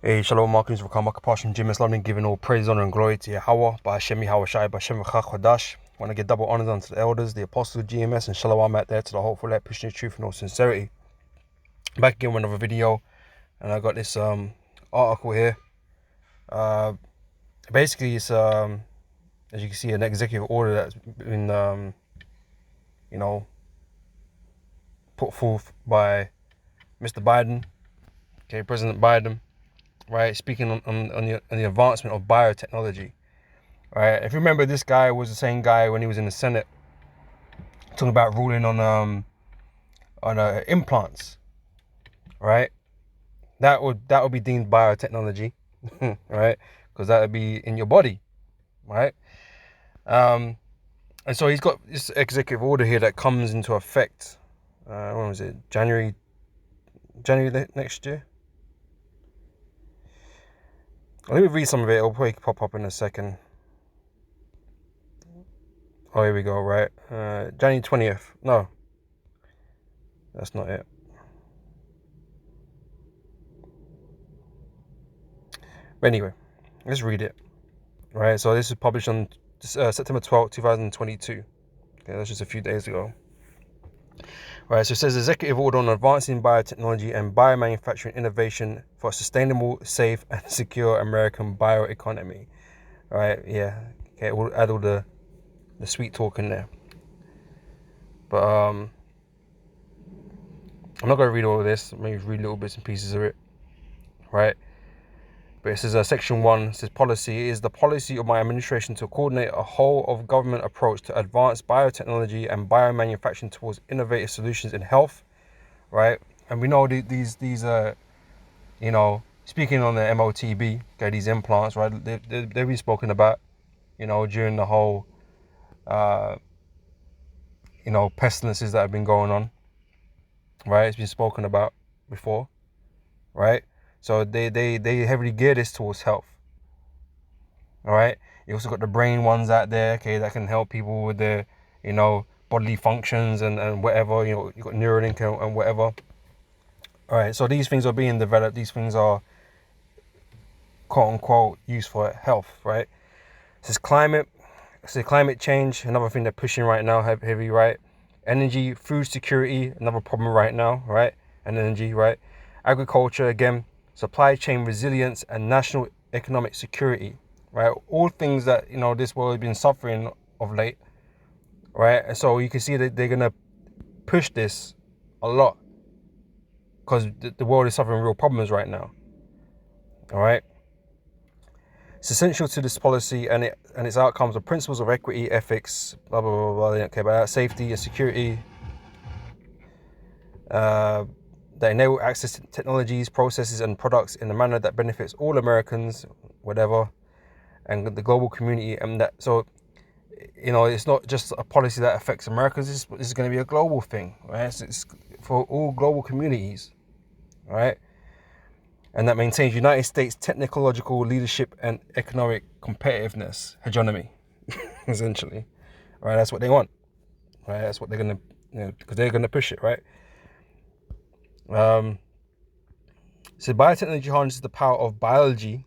Hey, Shalom, Markings, Rakam Makapash, and Jim London, giving all praise, honor, and glory to Yahweh, by Hashem Yahweh by Hashem Chadash. Want to give double honors unto the elders, the apostles of GMS, and Shalom out there to the hopeful let pushing the truth in all sincerity. Back again with another video, and I got this article here. Basically, it's as you can see, an executive order that's been put forth by Mr. Biden, President Biden. Right, speaking on the advancement of biotechnology. Right, if you remember, this guy was the same guy when he was in the Senate, talking about ruling on implants. Right, that would be deemed biotechnology, right? Because that would be in your body, right? And so he's got this executive order here that comes into effect. When was it? January next year. Let me read some of it. It'll probably pop up in a second. Oh, here we go, right? January 20th. No, that's not it. But anyway, let's read it. Right, so this is published on September 12th, 2022. Okay, that's just a few days ago. Right, so it says executive order on advancing biotechnology and biomanufacturing innovation for a sustainable, safe, and secure American bioeconomy. All right, yeah. Okay, we'll add all the sweet talk in there. But I'm not gonna read all of this. Maybe read little bits and pieces of it. Right. But it says section 1 says policy. It is the policy of my administration to coordinate a whole of government approach to advance biotechnology and biomanufacturing towards innovative solutions in health, right? And we know these speaking on the MOTB, okay, these implants, right? They've been spoken about, during the whole, pestilences that have been going on, right? It's been spoken about before, right? So they heavily gear this towards health. All right. You also got the brain ones out there, okay, that can help people with their, bodily functions and whatever. You got Neuralink and whatever. All right. So these things are being developed. These things are, quote unquote, used for health, right? This is climate. This is climate change. Another thing they're pushing right now, heavy, right? Energy, food security, another problem right now, right? And energy, right? Agriculture, again. Supply chain resilience and national economic security, right? All things that, this world has been suffering of late, right? And so you can see that they're going to push this a lot because the world is suffering real problems right now, all right? It's essential to this policy and its outcomes are principles of equity, ethics, blah, blah, blah, blah. They don't care about that. Safety and security, that enable access to technologies, processes, and products in a manner that benefits all Americans, whatever, and the global community. And that, so, it's not just a policy that affects Americans. This is going to be a global thing, right? It's for all global communities, right? And that maintains United States technological leadership and economic competitiveness, hegemony, essentially, right? That's what they want, right? That's what they're going to, because they're going to push it, right? So biotechnology harnesses the power of biology,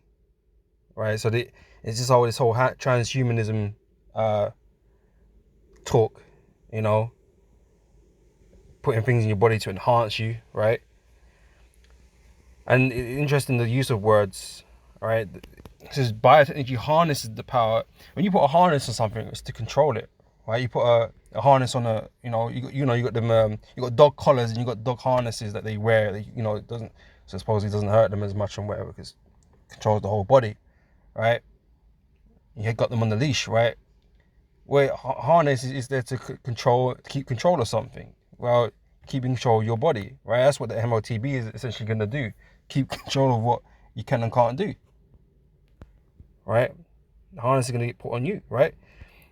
right? So it's just all this whole transhumanism talk, putting things in your body to enhance you, right? And interesting, the use of words, right? It says biotechnology harnesses the power. When you put a harness on something, it's to control it, right? You put a harness on you got them, you got dog collars and you got dog harnesses that they wear. It doesn't, so supposedly doesn't hurt them as much and whatever because it controls the whole body, right? You got them on the leash, right? Where harness is there to keep control of something. Well, keeping control of your body, right? That's what the MOTB is essentially going to do. Keep control of what you can and can't do, right? The harness is going to get put on you, right?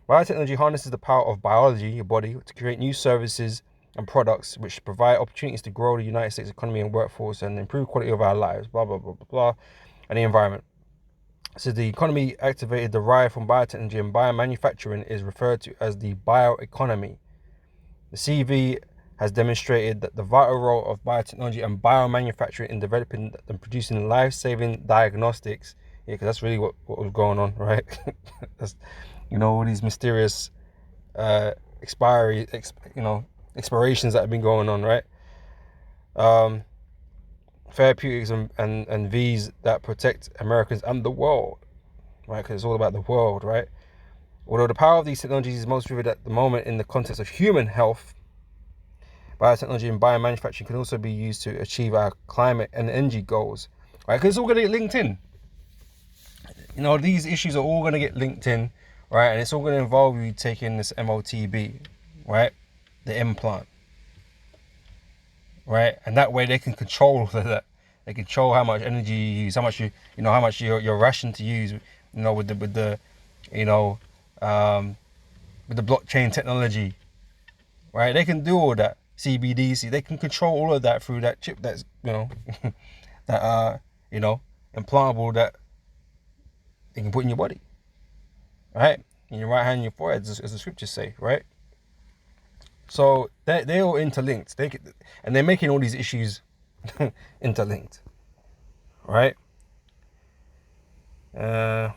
Biotechnology harnesses the power of biology, your body, to create new services and products which provide opportunities to grow the United States economy and workforce and improve quality of our lives, blah, blah, blah, blah, blah, and the environment. So the economy activated derived from biotechnology and biomanufacturing is referred to as the bioeconomy. The CV has demonstrated that the vital role of biotechnology and biomanufacturing in developing and producing life-saving diagnostics. Yeah, because that's really what was going on, right? That's, all these mysterious expirations that have been going on, right? Therapeutics and V's that protect Americans and the world, right? Because it's all about the world, right? Although the power of these technologies is most vivid at the moment in the context of human health, biotechnology and biomanufacturing can also be used to achieve our climate and energy goals, right? Because it's all going to get linked in. These issues are all going to get linked in, right? And it's all going to involve you taking this MOTB, right? The implant, right? And that way they can control that. They control how much energy you use, how much how much your ration to use, with the blockchain technology, right? They can do all that. CBDC, they can control all of that through that chip that's that implantable that they can put in your body, right? In your right hand, in your forehead, as the scriptures say, right? So they're all interlinked. And they're making all these issues interlinked, right? It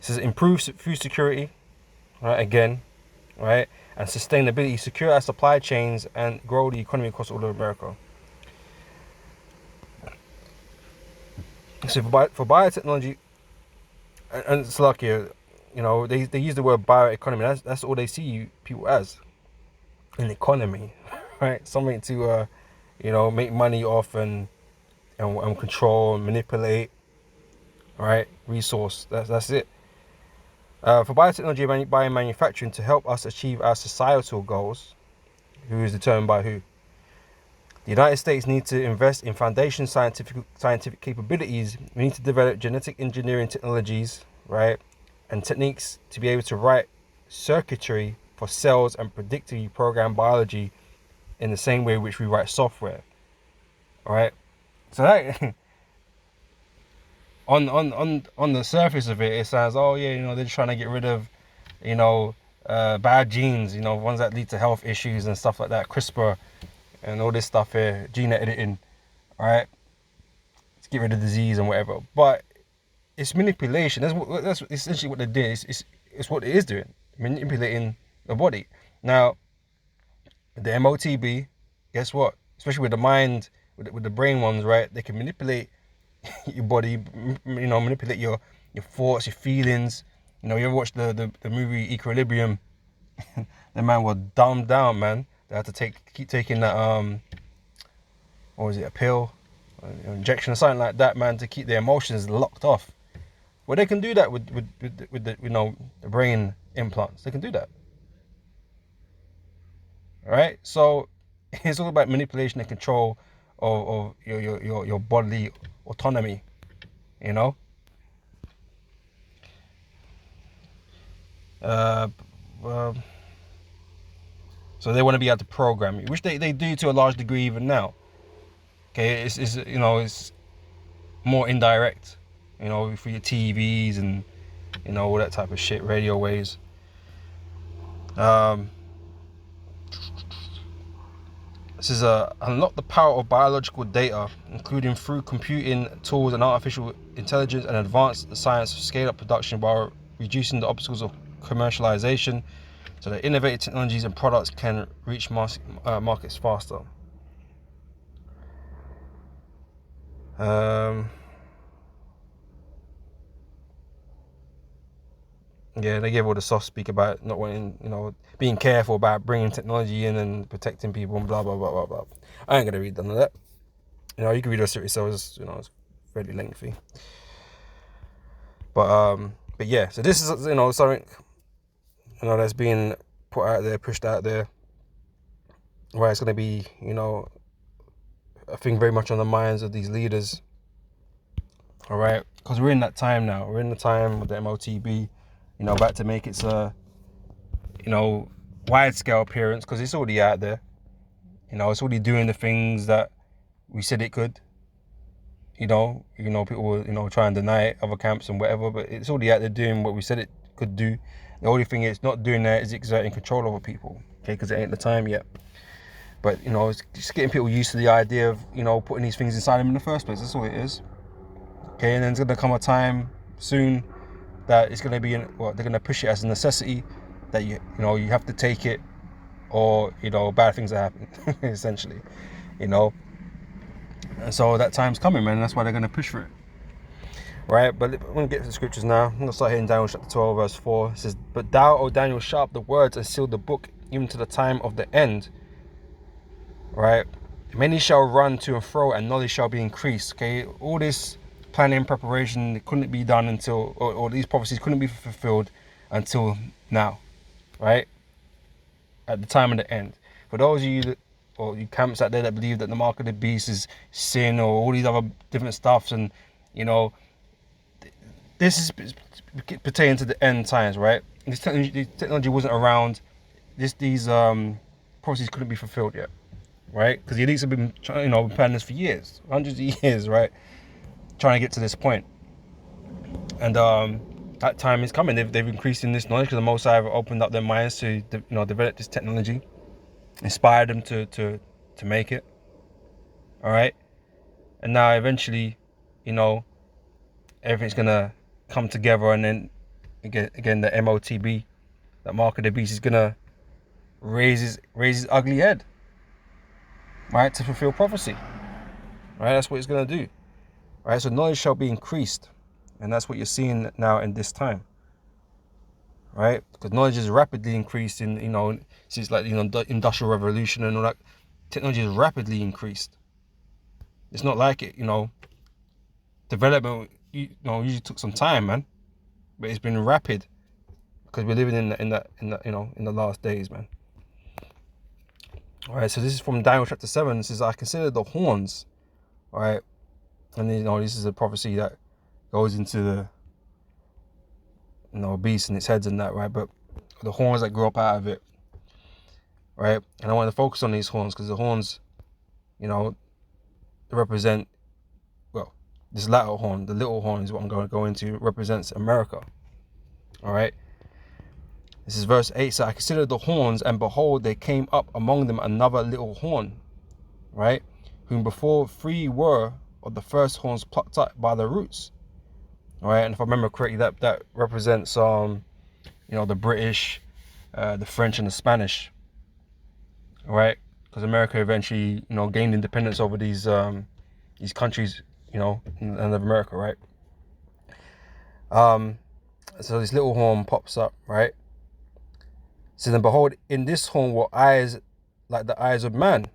says improve food security, right? Again, right? And sustainability, secure our supply chains and grow the economy across all of America. So for biotechnology, and it's like they use the word bioeconomy. That's all they see people as, an economy, right? Something to make money off and control and manipulate, right? Resource. That's it. For biotechnology and biomanufacturing to help us achieve our societal goals, who is determined by who? The United States needs to invest in foundation scientific capabilities. We need to develop genetic engineering technologies, right, and techniques to be able to write circuitry for cells and predictively program biology in the same way which we write software, right? So that on the surface of it, it sounds, oh yeah, they're trying to get rid of, bad genes, ones that lead to health issues and stuff like that, CRISPR and all this stuff here, gene editing, right? To get rid of disease and whatever. But it's manipulation. That's essentially what they did. It's what it is doing, manipulating the body. Now, the MOTB, guess what? Especially with the mind, with the brain ones, right? They can manipulate your body, manipulate your thoughts, your feelings. You ever watch the movie Equilibrium? The man was dumbed down, man. They had to keep taking that what was it, a pill, an injection or something like that, man, to keep their emotions locked off. Well, they can do that with the the brain implants. They can do that. All right, so it's all about manipulation and control of your bodily autonomy. So they want to be able to program you, which they do to a large degree even now. Okay, it's more indirect, for your TVs and all that type of shit, radio waves. This is unlock the power of biological data, including through computing tools and artificial intelligence and advanced science, scale up production while reducing the obstacles of commercialization, so that innovative technologies and products can reach markets faster. Yeah, they gave all the soft speak about not wanting, being careful about bringing technology in and protecting people and blah, blah, blah, blah, blah. I ain't going to read none of that. You can read the rest of it yourself. It's fairly lengthy. But yeah, so this is, something, that's being put out there, pushed out there, where it's going to be, I think very much on the minds of these leaders. All right, because we're in that time now. We're in the time with the MOTB, about to make its wide scale appearance, because it's already out there. It's already doing the things that we said it could. People will, try and deny it, other camps and whatever, but it's already out there doing what we said it could do. The only thing it's not doing that is exerting control over people, okay, because it ain't the time yet. But, it's just getting people used to the idea of, putting these things inside them in the first place. That's all it is. Okay, and then there's going to come a time soon that it's going to be, they're going to push it as a necessity that you have to take it, or, bad things are happening, essentially, And so that time's coming, man. That's why they're going to push for it. Right, but I'm going to get to the scriptures now. I'm going to start here in Daniel chapter 12, verse 4. It says, "But thou, O Daniel, shut up the words and seal the book, even to the time of the end." Right? "Many shall run to and fro, and knowledge shall be increased." Okay, all this planning, preparation, it couldn't be done until, or these prophecies couldn't be fulfilled until now. Right? At the time of the end. For those of you that, or you camps out there that believe that the mark of the beast is sin, or all these other different stuffs, and this is pertaining to the end times, right? This technology wasn't around. These prophecies couldn't be fulfilled yet, right? Because the elites have been planning this for years, hundreds of years, right? Trying to get to this point, and that time is coming. They've increased in this knowledge because the Most High have opened up their minds to develop this technology, inspired them to make it. All right, and now eventually, everything's gonna come together, and then again the MOTB, that mark of the beast, is gonna raise his ugly head, right, to fulfill prophecy. Right, that's what it's gonna do. Right, so knowledge shall be increased, and that's what you're seeing now in this time. Right, because knowledge is rapidly increasing. Since the industrial revolution and all that, technology is rapidly increased. It's not like it, development usually took some time, man, but it's been rapid because we're living in the last days, man. All right, so this is from Daniel chapter 7. It says, "I consider the horns," all right, and this is a prophecy that goes into the beast and its heads and that, right? But the horns that grow up out of it, right? And I want to focus on these horns because the horns, they represent, this latter horn, the little horn is what I'm going to go into, represents America. All right. This is verse 8. "So I considered the horns, and behold, there came up among them another little horn, right? Whom before 3 were of the first horns plucked up by the roots." All right. And if I remember correctly, that represents the British, the French, and the Spanish. All right. Because America eventually gained independence over these countries, in America, right? So this little horn pops up, right? So then, behold, in this horn were eyes like the eyes of man,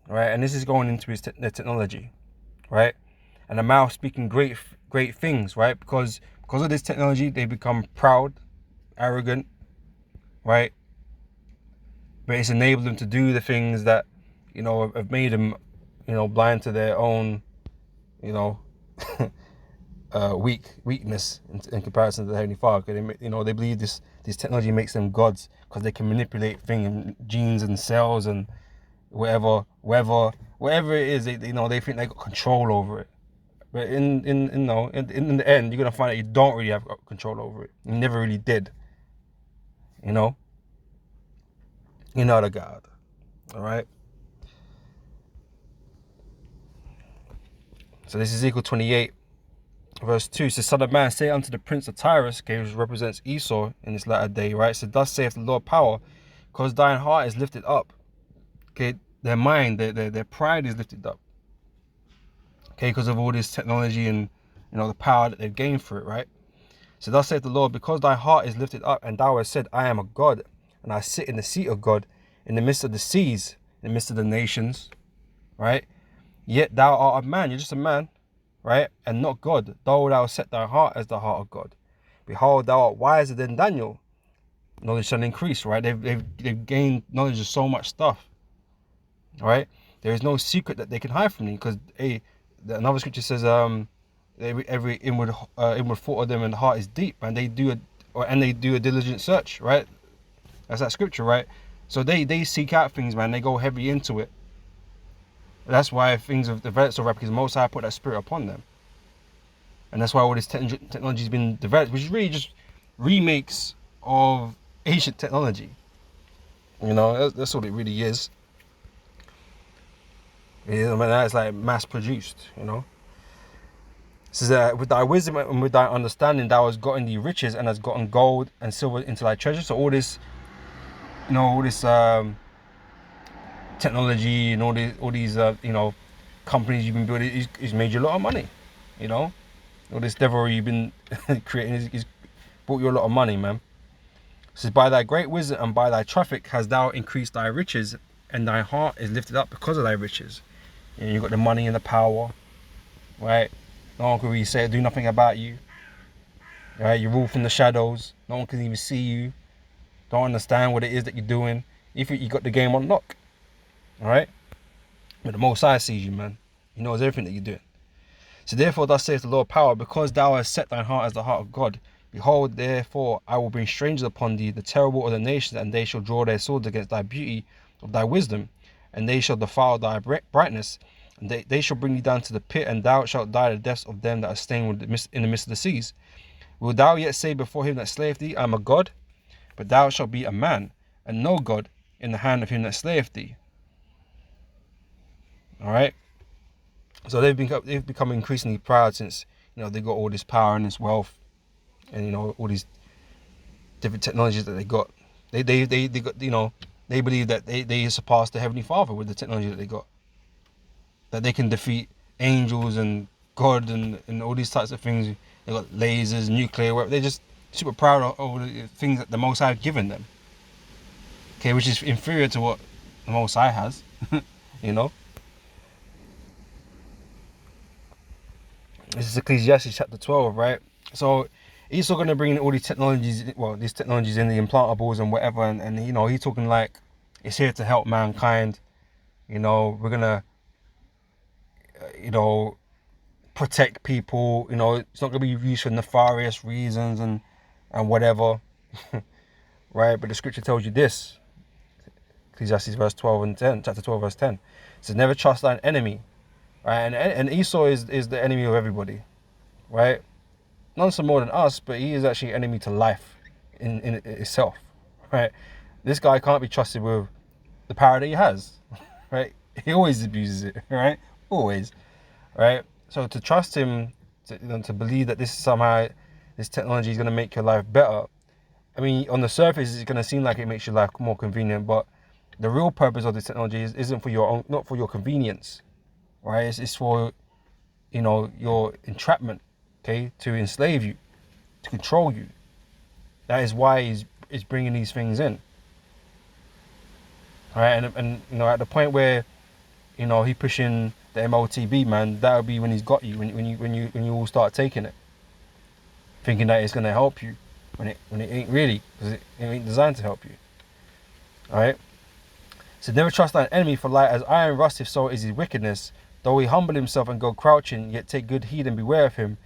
right? And this is going into their technology, right? And a mouth speaking great things, right? Because of this technology, they become proud, arrogant, right? But it's enabled them to do the things that, have made them, blind to their own, weakness in comparison to the Heavenly Father. They believe this technology makes them gods because they can manipulate things, genes and cells and whatever it is. They think they got control over it. But in the end, you're gonna find out you don't really have control over it. You never really did. You're not a god. All right. So this is Ezekiel 28. Verse 2 says, "Son of man, say unto the prince of Tyrus," okay, which represents Esau in this latter day, right? So thus saith the Lord power, because thine heart is lifted up. Okay, their mind, their pride is lifted up. Okay, because of all this technology and the power that they've gained for it, right? So thus saith the Lord, because thy heart is lifted up, and thou hast said, I am a God, and I sit in the seat of God, in the midst of the seas, in the midst of the nations, right? Yet thou art a man, you're just a man, right? And not God, though thou set thy heart as the heart of God. Behold, thou art wiser than Daniel. Knowledge shall increase, right? They've gained knowledge of so much stuff, right? There is no secret that they can hide from me, because another scripture says, every inward thought of them in the heart is deep, and they do a diligent search, right? That's that scripture, right? So they seek out things, man. They go heavy into it. That's why things have developed so rapidly, because Most High put that spirit upon them. And that's why all this technology has been developed, which is really just remakes of ancient technology. You know, that's what it really is. Yeah, I mean, that's like mass produced, you know. It says that with thy wisdom and with thy understanding, thou hast gotten the riches and hast gotten gold and silver into thy treasure. So all this, you know, all this technology and all these you know, companies you've been building is made you a lot of money, you know. All this devilry you've been creating is brought you a lot of money, man. It says, by thy great wisdom and by thy traffic hast thou increased thy riches, and thy heart is lifted up because of thy riches. And you got the money and the power, right? No one can really say do nothing about you, right? You rule from the shadows. No one can even see you. Don't understand what it is that you're doing. You think you got the game on lock, all right? But the Most High sees you, man. He knows everything that you're doing. So therefore, thus saith the Lord power, because thou hast set thine heart as the heart of God. Behold, therefore, I will bring strangers upon thee, the terrible of the nations, and they shall draw their swords against thy beauty of thy wisdom, and they shall defile thy brightness, and they shall bring thee down to the pit, and thou shalt die the deaths of them that are staying in the midst of the seas. Will thou yet say before him that slayeth thee, I am a God? But thou shalt be a man, and no God, in the hand of him that slayeth thee. All right. So they've become increasingly proud since, you know, they got all this power and this wealth, and, you know, all these different technologies that they got. They got, you know, they believe that they surpassed the Heavenly Father with the technology that they got. That they can defeat angels and God and all these types of things. They got lasers, nuclear weapons. They're just super proud of all the things that the Most High have given them. Okay, which is inferior to what the Most High has, you know. This is Ecclesiastes chapter 12, right? So he's still going to bring in all these technologies, well, these technologies in the implantables and whatever, and you know, he's talking like it's here to help mankind. You know, we're going to, you know, protect people. You know, it's not going to be used for nefarious reasons and whatever, right? But the scripture tells you this, Ecclesiastes verse 12 and 10, chapter 12 verse 10. It says, never trust thine enemy, right? And Esau is the enemy of everybody, right? None so more than us, but he is actually enemy to life in itself, right? This guy can't be trusted with the power that he has, right? He always abuses it, right? Always, right? So to trust him, to believe that this technology is going to make your life better. I mean, on the surface, it's going to seem like it makes your life more convenient, but the real purpose of this technology isn't for your own, not for your convenience, right? It's for, you know, your entrapment, okay, to enslave you, to control you. That is why he's bringing these things in. All right, and you know, at the point where, you know, he pushing the MOTB, man, that'll be when he's got you, when you all start taking it, thinking that it's gonna help you, when it ain't really, because it ain't designed to help you. All right. So never trust thine enemy, for like as iron rusteth, so is his wickedness. Though he humble himself and go crouching, yet take good heed and beware of him.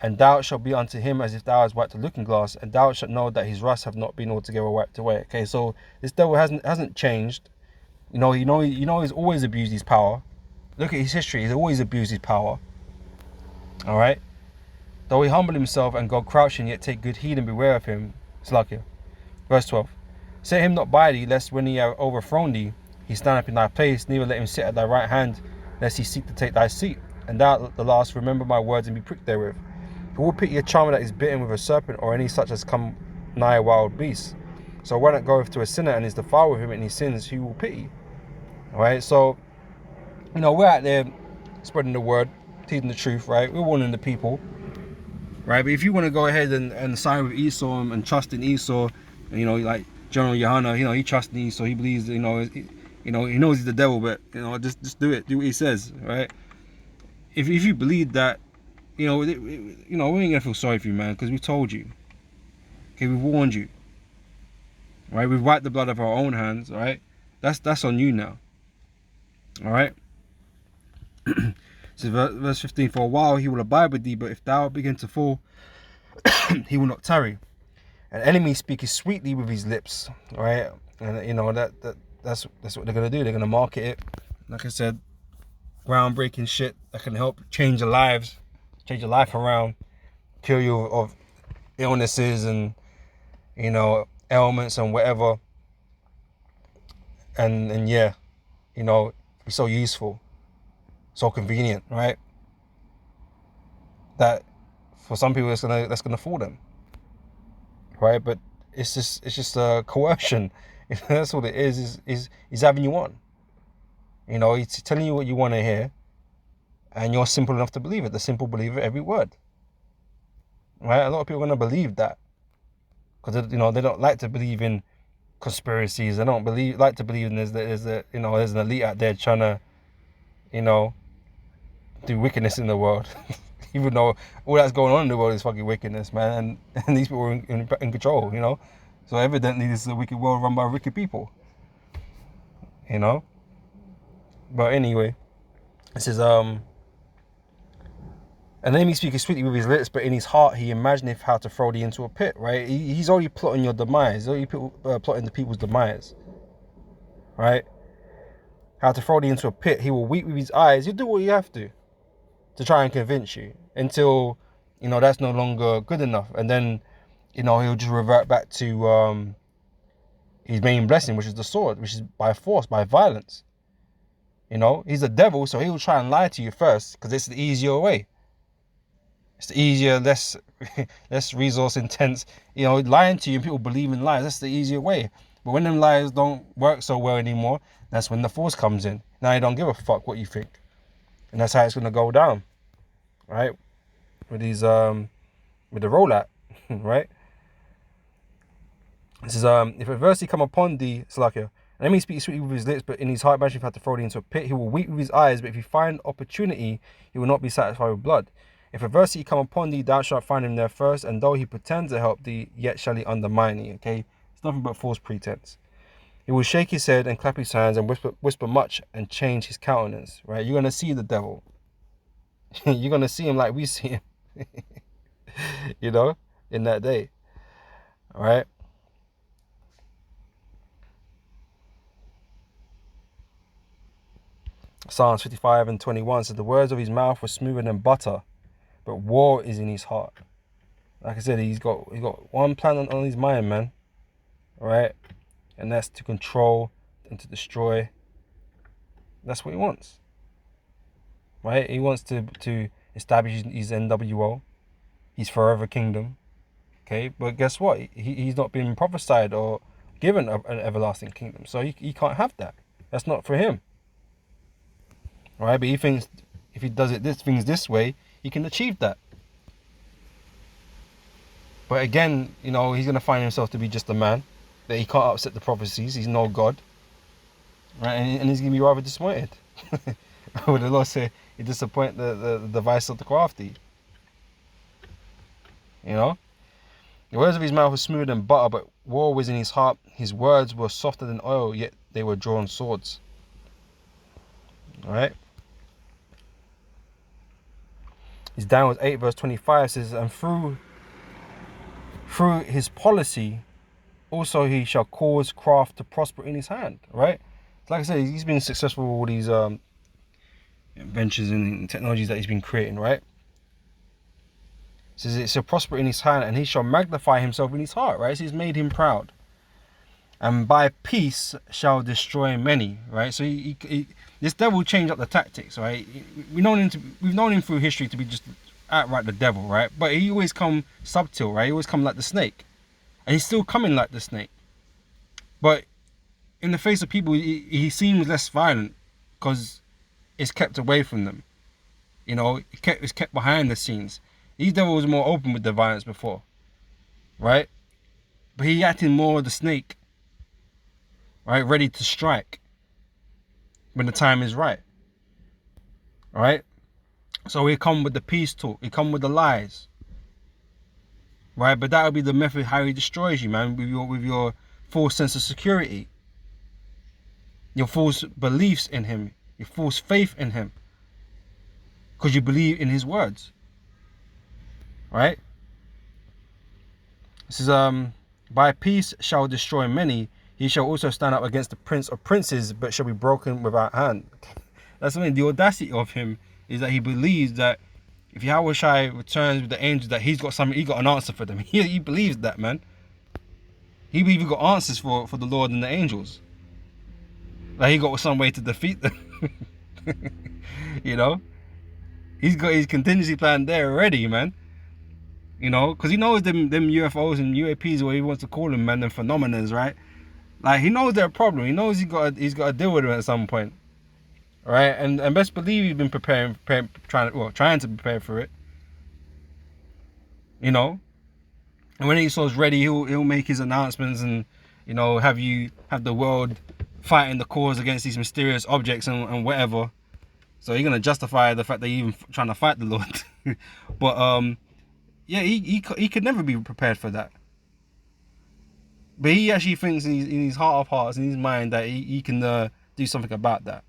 And thou shalt be unto him as if thou hast wiped a looking glass, and thou shalt know that his rust have not been altogether wiped away. Okay, so this devil hasn't changed. You know he's always abused his power. Look at his history; he's always abused his power. All right. Though he humble himself and go crouching, yet take good heed and beware of him. Slakia. Verse 12. Set him not by thee, lest when he have overthrown thee, he stand up in thy place. Neither let him sit at thy right hand, lest he seek to take thy seat. And thou at the last remember my words and be pricked therewith. Who will pity a charmer that is bitten with a serpent, or any such as come nigh a wild beast? So when it goeth to a sinner and is defiled with him and he sins, who will pity? Alright, so, you know, we're out there spreading the word, teaching the truth, right? We're warning the people, right? But if you want to go ahead and side with Esau and trust in Esau, and, you know, like General Yohana, you know, he trusts in Esau, he believes, you know, he knows he's the devil, but, you know, just do it, do what he says, right? If you believe that, you know, we ain't gonna feel sorry for you, man, because we told you. Okay, we warned you. Right, we've wiped the blood of our own hands. All right, that's on you now. All right. So verse 15: for a while he will abide with thee, but if thou begin to fall, he will not tarry. An enemy speaketh sweetly with his lips. All right, and you know that's what they're gonna do. They're gonna market it, like I said, groundbreaking shit that can help change your lives. change your life around, cure you of illnesses and, you know, ailments and whatever. And yeah, you know, be so useful, so convenient, right? That for some people that's gonna fool them, right? But it's just a coercion. That's what it is. He's having you on. You know, he's telling you what you want to hear, and you're simple enough to believe it. The simple believe every word, right? A lot of people are gonna believe that because, you know, they don't like to believe in conspiracies. They don't like to believe in there's an elite out there trying to, you know, do wickedness in the world. Even though all that's going on in the world is fucking wickedness, man, and these people are in control, you know. So evidently this is a wicked world run by wicked people, you know. But anyway, this is And then he speaks sweetly with his lips, but in his heart he imagineth how to throw thee into a pit, right? He's already plotting your demise. He's already plotting the people's demise, right? How to throw thee into a pit. He will weep with his eyes. He'll do what you have to try and convince you until, you know, that's no longer good enough. And then, you know, he'll just revert back to his main blessing, which is the sword, which is by force, by violence. You know, he's a devil, so he'll try and lie to you first because it's the easier way. It's the easier, less resource intense. You know, lying to you and people believe in lies, that's the easier way. But when them lies don't work so well anymore, that's when the force comes in. Now you don't give a fuck what you think. And that's how it's gonna go down. Right? With these with the rollout, right? This is if adversity come upon thee, Salakia, and let me speak sweetly with his lips, but in his heart imagine if had to throw thee into a pit, he will weep with his eyes, but if he find opportunity, he will not be satisfied with blood. If adversity come upon thee, thou shalt find him there first, and though he pretend to help thee, yet shall he undermine thee. Okay? It's nothing but false pretense. He will shake his head and clap his hands and whisper much and change his countenance. Right? You're gonna see the devil. You're gonna see him like we see him. You know, in that day. All right. Psalms 55:21 says the words of his mouth were smoother than butter, but war is in his heart. Like I said, he's got one plan on his mind, man. All right, and that's to control and to destroy. That's what he wants. Right? He wants to establish his NWO, his forever kingdom. Okay, but guess what? He's not been prophesied or given an everlasting kingdom, so he can't have that. That's not for him. All right, but he thinks if he does things this way, he can achieve that. But again, you know, he's gonna find himself to be just a man, that he can't upset the prophecies. He's no God, right? And he's gonna be rather disappointed. What the Lord say, he disappoint the device of the crafty. You know, the words of his mouth were smoother than butter, but war was in his heart. His words were softer than oil, yet they were drawn swords. All right. His Daniel 8:25 says, and through his policy, also he shall cause craft to prosper in his hand. Right? Like I said, he's been successful with all these ventures and technologies that he's been creating. Right? It says it shall prosper in his hand, and he shall magnify himself in his heart. Right? So he's made him proud. And by peace shall destroy many. Right? So this devil changed up the tactics. Right? We've known him through history to be just outright the devil. Right? But he always come subtle. Right? He always come like the snake, and he's still coming like the snake. But in the face of people, he seems less violent because it's kept away from them. You know, it's kept behind the scenes. These devils were more open with the violence before, right? But he acted more the snake, right? Ready to strike when the time is right, all right? So he come with the peace talk. He come with the lies, right? But that will be the method how he destroys you, man, with your false sense of security, your false beliefs in him, your false faith in him, because you believe in his words. Right? This is by peace shall destroy many. He shall also stand up against the prince of princes, but shall be broken without hand. That's something. The audacity of him is that he believes that If Yahweh Shai returns with the angels, that he's got something, he got an answer for them. He believes that, man. He even got answers for the Lord and the angels. Like he got some way to defeat them. You know, he's got his contingency plan there already, man. You know, because he knows them UFOs and UAPs, or whatever he wants to call them, man, them phenomenons, right? Like he knows they're a problem. He knows he's got to deal with them at some point, right? And best believe he's been trying to prepare for it. You know, and when he's ready, he'll make his announcements and, you know, have the world fighting the cause against these mysterious objects and whatever. So you're gonna justify the fact that you're even trying to fight the Lord. But yeah, he could never be prepared for that. But he actually thinks in his heart of hearts, in his mind, that he can do something about that.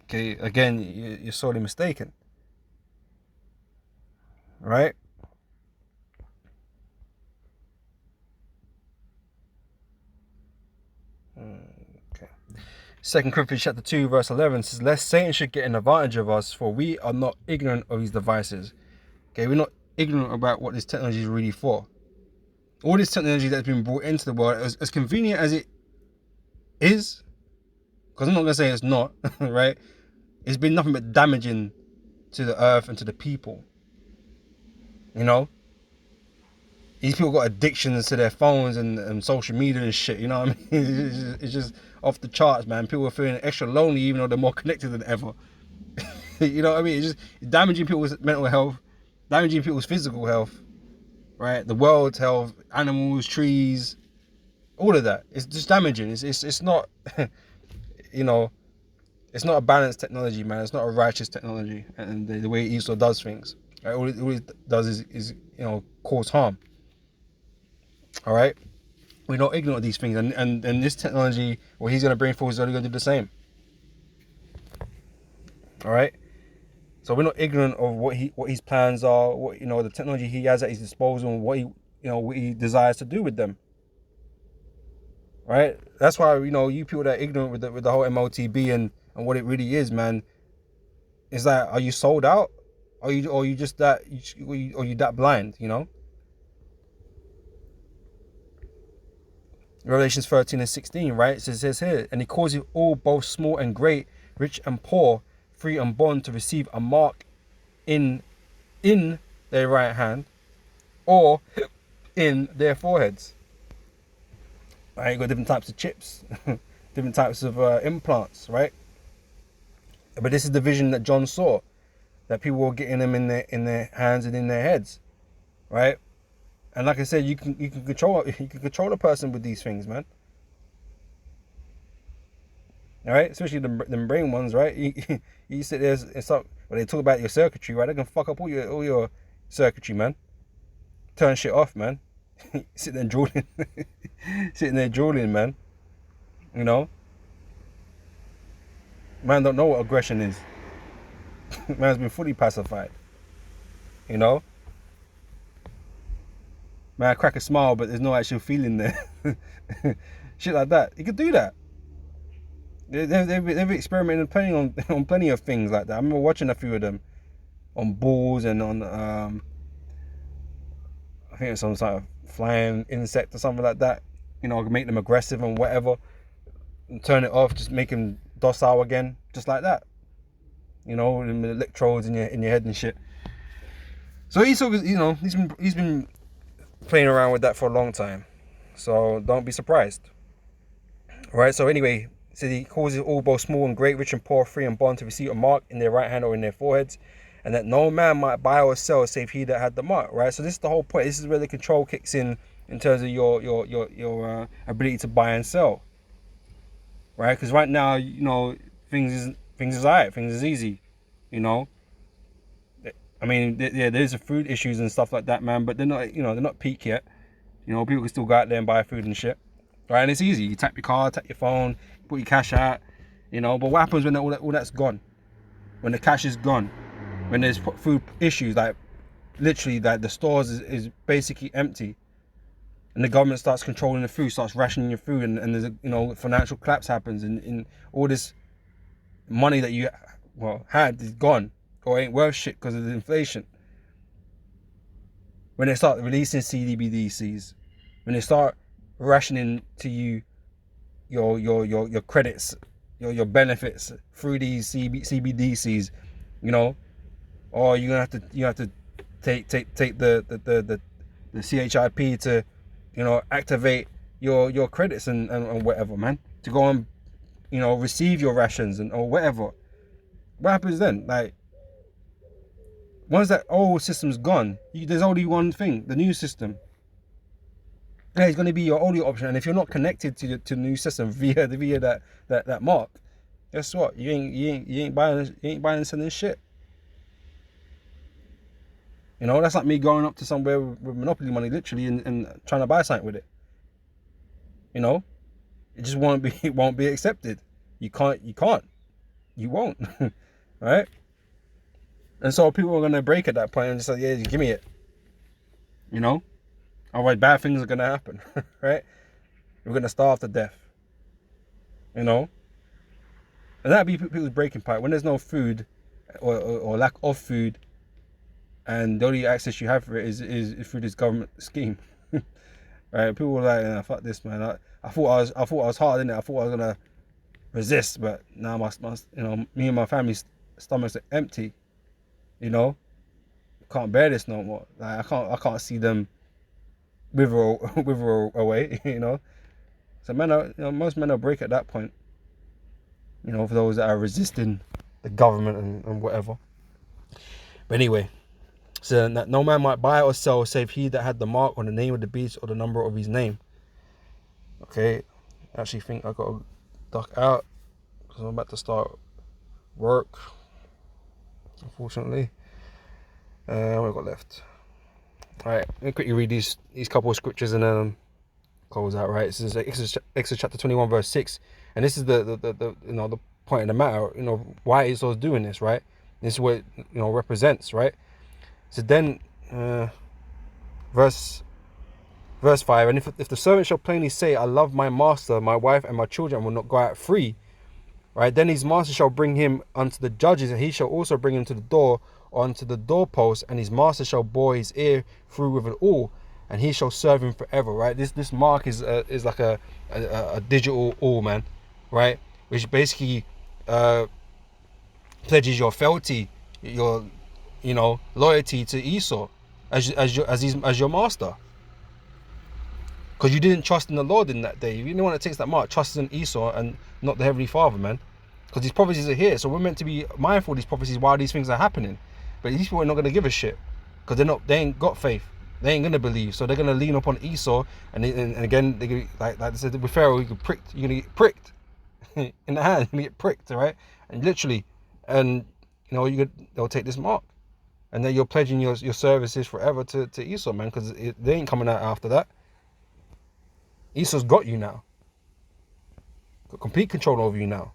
Okay, again, you're sorely mistaken. Right? Okay. 2 Corinthians chapter 2 verse 11 says, lest Satan should get an advantage of us, for we are not ignorant of his devices. Okay, we're not ignorant about what this technology is really for. All this technology that's been brought into the world, as convenient as it is, because I'm not going to say it's not, right? It's been nothing but damaging to the earth and to the people. You know? These people got addictions to their phones and social media and shit, you know what I mean? It's just off the charts, man. People are feeling extra lonely even though they're more connected than ever. You know what I mean? It's just damaging people's mental health, damaging people's physical health, right? The world's health, animals, trees, all of that. It's just damaging. It's not, you know, it's not a balanced technology, man. It's not a righteous technology, and the way Esau does things. Right? All it does is you know, cause harm. All right, we're not ignorant of these things, and this technology, what he's going to bring forward, is only going to do the same. All right, so we're not ignorant of what his plans are, what, you know, the technology he has at his disposal, and what he desires to do with them. Right, that's why, you know, you people that are ignorant with the whole MOTB and what it really is, man. Is that, are you sold out? Or you just that, or you that blind, you know? Revelations 13 and 16, right? So it says here, and he causes all, both small and great, rich and poor, free and bond, to receive a mark in their right hand or in their foreheads. Right, you got different types of chips, different types of implants, right? But this is the vision that John saw, that people were getting them in their hands and in their heads, right? And like I said, you can control a person with these things, man. All right, especially them brain ones, right? You sit there, when they talk about your circuitry, right? They can fuck up all your circuitry, man. Turn shit off, man. Sitting there drooling, man. You know, man don't know what aggression is. Man's been fully pacified. You know, man, I crack a smile, but there's no actual feeling there. Shit like that. You could do that. They've experimented on plenty of things like that. I remember watching a few of them on bulls and on I think it's some sort of flying insect or something like that. You know, make them aggressive and whatever, and turn it off, just make them docile again, just like that. You know, with electrodes in your head and shit. So he's been playing around with that for a long time. So don't be surprised. All right. So anyway, so he causes all, both small and great, rich and poor, free and bond, to receive a mark in their right hand or in their foreheads, and that no man might buy or sell save he that had the mark. Right. So this is the whole point. This is where the control kicks in terms of your ability to buy and sell. Right. Because right now, you know, things is alright. Things is easy. You know. I mean, yeah, there's a food issues and stuff like that, man. But they're not peak yet. You know, people can still go out there and buy food and shit. Right, and it's easy. You tap your card, tap your phone, put your cash out. You know, but what happens when all that's gone? When the cash is gone, when there's food issues, like literally, like the stores is basically empty, and the government starts controlling the food, starts rationing your food, and there's a financial collapse happens, and all this money that you had is gone, or ain't worth shit because of the inflation. When they start releasing CBDCs, when they start rationing to you your credits, your benefits through these CBDCs, you know, or you have to take the CHIP to, you know, activate your credits and whatever, man, to go and, you know, receive your rations and or whatever. What happens then? Like, once that old system's gone, there's only one thing: the new system. Yeah, it's going to be your only option. And if you're not connected to the new system via that mark, guess what? You ain't buying and selling shit. You know, that's like me going up to somewhere with Monopoly money, literally, and trying to buy something with it. You know, it just won't be accepted. You won't, right? And so people are gonna break at that point and just say, yeah, give me it. You know, otherwise bad things are gonna happen, right? We're gonna starve to death. You know, and that'd be people's breaking point when there's no food or lack of food. And the only access you have for it is through this government scheme, right? People were like, "Fuck this, man." I thought I was hard in it. I thought I was gonna resist, but now my you know, me and my family's stomachs are empty. You know, can't bear this no more. Like I can't see them wither away. You know, so most men will break at that point. You know, for those that are resisting the government and whatever. But anyway. So that no man might buy or sell save he that had the mark or the name of the beast or the number of his name. Okay, I actually think I got to duck out because I'm about to start work, unfortunately. What have I got left? Alright, let me quickly read these couple of scriptures and then close out, right? This is Exodus chapter 21 verse 6, and this is the you know, the point of the matter, you know, why Esau's doing this, right? This is what it, you know, represents, right? So then, verse 5, and if the servant shall plainly say, I love my master, my wife, and my children, and will not go out free, right? Then his master shall bring him unto the judges, and he shall also bring him to the door, or unto the doorpost, and his master shall bore his ear through with it all, and he shall serve him forever, right? This mark is like a digital all, man, right? Which basically pledges your fealty, your, you know, loyalty to Esau as your master, because you didn't trust in the Lord in that day. If anyone that takes that mark trusts in Esau and not the Heavenly Father, man, because these prophecies are here, so we're meant to be mindful of these prophecies while these things are happening. But these people are not going to give a shit because they ain't got faith. They ain't going to believe, so they're going to lean upon Esau, and again, they like they said with Pharaoh, you're going to get pricked in the hand, you're going to get pricked, right? And literally, and you know, they'll take this mark. And then you're pledging your services forever to Esau, man, because they ain't coming out after that. Esau's got you now. Got complete control over you now.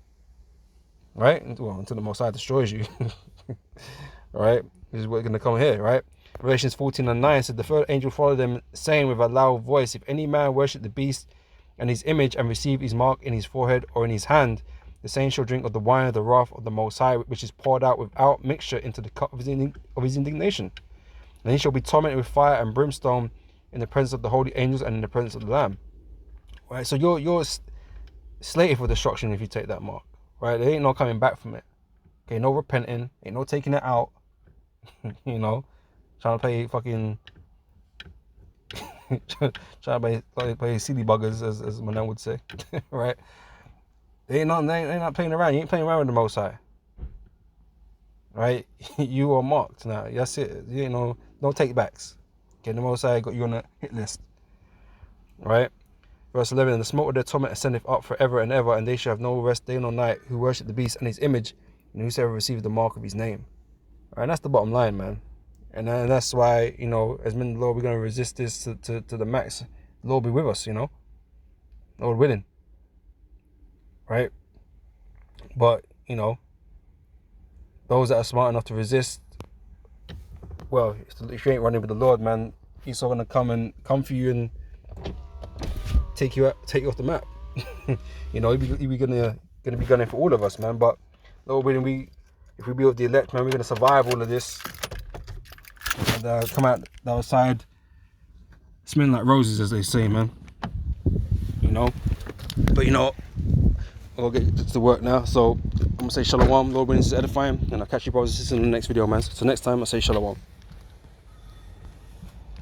Right? Well, until the Most High destroys you. Right? This is what's going to come here, right? Revelations 14:9 said, the third angel followed them, saying with a loud voice, if any man worship the beast and his image and receive his mark in his forehead or in his hand, the same shall drink of the wine of the wrath of the Most High, which is poured out without mixture into the cup of his indignation. And he shall be tormented with fire and brimstone in the presence of the holy angels and in the presence of the Lamb. Right, so you're slated for destruction if you take that mark. Right, there ain't no coming back from it. Okay, no repenting, ain't no taking it out. You know, trying to play fucking, trying to play silly buggers, as my nan would say. Right. They not playing around. You ain't playing around with the Most High. Right? You are marked now. That's it. You know, no take backs. Okay, the Most High got you on a hit list. Right? Verse 11, and the smoke of their torment ascendeth up forever and ever, and they shall have no rest day nor night who worship the beast and his image, and whosoever receives the mark of his name. Right? And that's the bottom line, man. And that's why, you know, as men of the Lord, we're going to resist this to the max. The Lord be with us, you know. Lord willing. Right? But, you know, those that are smart enough to resist, well, if you ain't running with the Lord, man, he's all gonna come for you and take you off the map. You know, he'll be gonna be gunning for all of us, man. But Lord willing, if if we be of the elect, man, we're gonna survive all of this and come out the other side smelling like roses, as they say, man. You know. But you know, I'll get to work now. So I'm gonna say shalom, Lord willing, this is edifying, and I'll catch you brothers and sisters in the next video, man. So next time I say shalom.